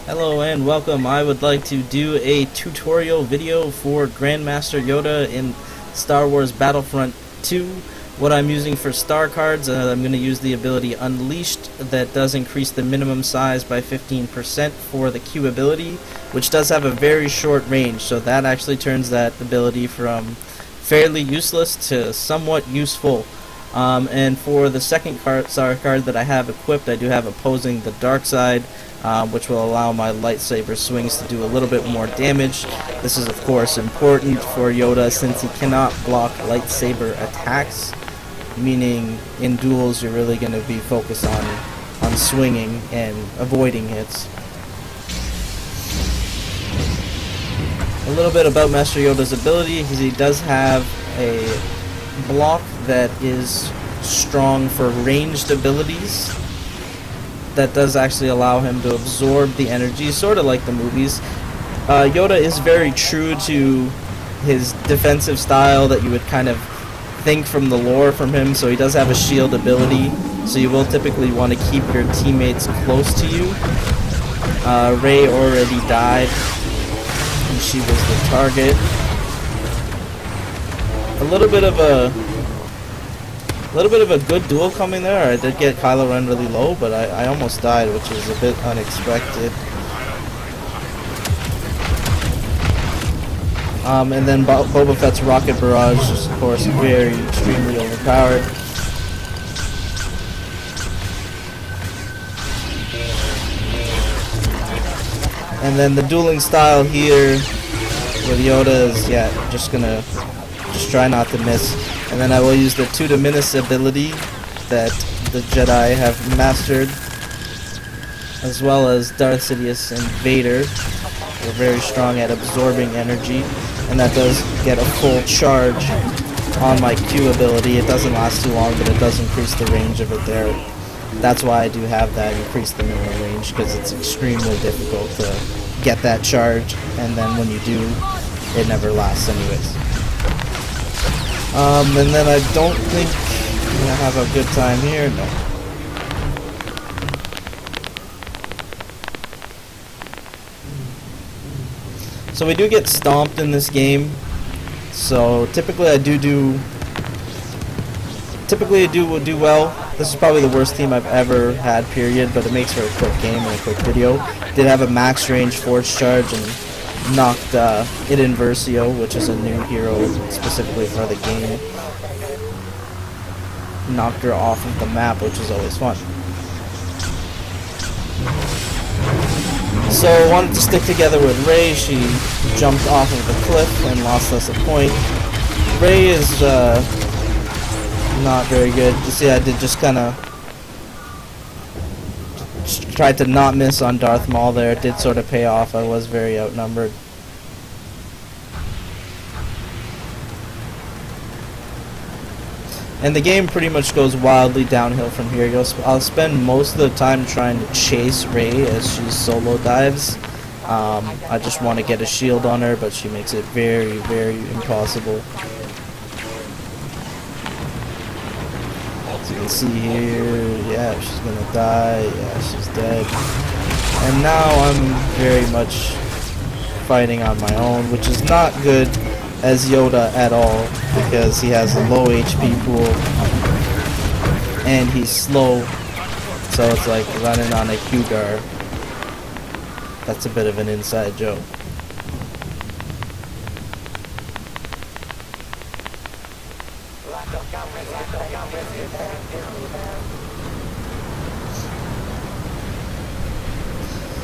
Hello and welcome. I would like to do a tutorial video for Grandmaster Yoda in Star Wars Battlefront 2. What I'm using for star cards, I'm going to use the ability Unleashed that does increase the minimum size by 15% for the Q ability, which does have a very short range, so that actually turns that ability from fairly useless to somewhat useful. And for the second star card that I have equipped, I do have Opposing the Dark Side, which will allow my lightsaber swings to do a little bit more damage. This is of course important for Yoda since he cannot block lightsaber attacks, meaning in duels you're really going to be focused on swinging and avoiding hits. A little bit about Master Yoda's ability is he does have a block that is strong for ranged abilities. That does actually allow him to absorb the energy, sort of like the movies. Yoda is very true to his defensive style that you would kind of think from the lore from him, so he does have a shield ability, so you will typically want to keep your teammates close to you. Rey already died, and she was the target. A little bit of a good duel coming there. I did get Kylo Ren really low, but I almost died, which is a bit unexpected. And then Boba Fett's Rocket Barrage is, of course, very extremely overpowered. And then the dueling style here with Yoda is, just try not to miss. And then I will use the 2 to Menace ability that the Jedi have mastered, as well as Darth Sidious and Vader. They're very strong at absorbing energy, and that does get a full charge on my Q ability. It doesn't last too long, but it does increase the range of it there. That's why I do have that increase the minimum range, because it's extremely difficult to get that charge, and then when you do, it never lasts anyways. And then I don't think I'm going to have a good time here. No. So we do get stomped in this game. So typically I do well. This is probably the worst team I've ever had, period, but it makes for a quick game and a quick video. Did have a max range force charge and knocked Iden Versio, which is a new hero specifically for the game. Knocked her off of the map, which is always fun. So I wanted to stick together with Rey. She jumped off of the cliff and lost us a point. Rey is not very good. You see, I did just kind of tried to not miss on Darth Maul there. It did sort of pay off. I was very outnumbered. And the game pretty much goes wildly downhill from here. I'll spend most of the time trying to chase Rey as she solo dives. I just want to get a shield on her, but she makes it very, very impossible. As you can see here, yeah, she's gonna die. Yeah, she's dead. And now I'm very much fighting on my own, which is not good as Yoda at all, because he has a low HP pool and he's slow, so it's like running on a Q-Gar. That's a bit of an inside joke.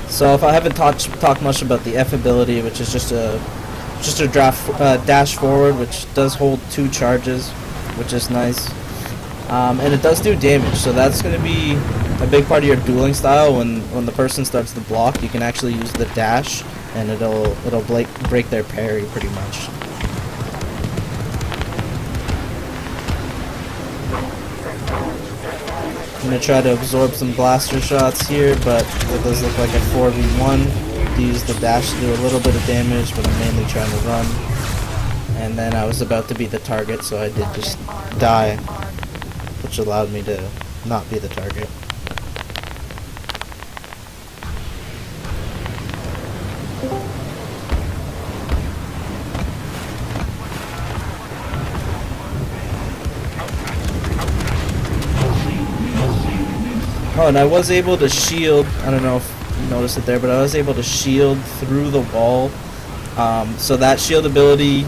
So if I haven't talked much about the F ability, which is just a dash forward, which does hold 2 charges, which is nice, and it does do damage. So that's going to be a big part of your dueling style. When the person starts to block, you can actually use the dash, and it'll break their parry pretty much. I'm going to try to absorb some blaster shots here, but it does look like a 4v1. Use the dash to do a little bit of damage, but I'm mainly trying to run. And then I was about to be the target, so I did just die, which allowed me to not be the target. Oh, and I was able to shield, I don't know if you noticed it there, but I was able to shield through the wall. So that shield ability,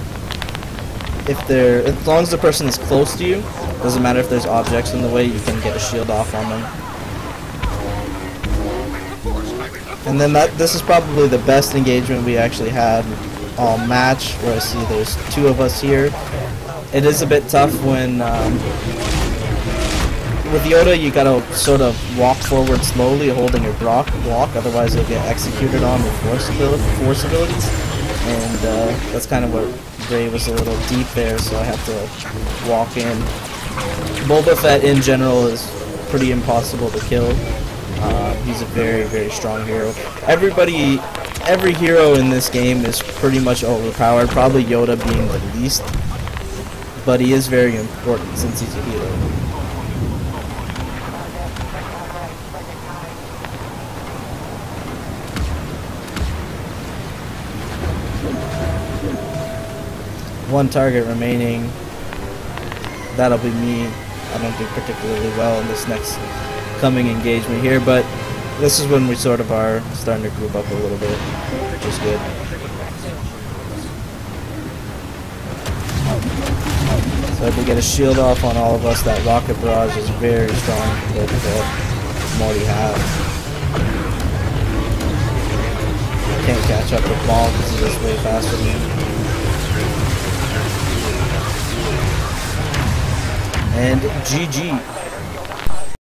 as long as the person is close to you, doesn't matter if there's objects in the way, you can get a shield off on them. And then this is probably the best engagement we actually had all match, where I see there's two of us here. It is a bit tough when, with Yoda, you gotta sort of walk forward slowly, holding your block, otherwise you'll get executed on with force abilities. And that's kind of what Rey was a little deep there, so I have to walk in. Boba Fett in general is pretty impossible to kill. He's a very, very strong hero. Every hero in this game is pretty much overpowered, probably Yoda being the least, but he is very important since he's a hero. One target remaining. That'll be me. I don't do particularly well in this next coming engagement here, but this is when we sort of are starting to group up a little bit, which is good. So if we get a shield off on all of us, that rocket barrage is very strong compared to what Morty has. Can't catch up with Maul because he's just way faster than me. And GG.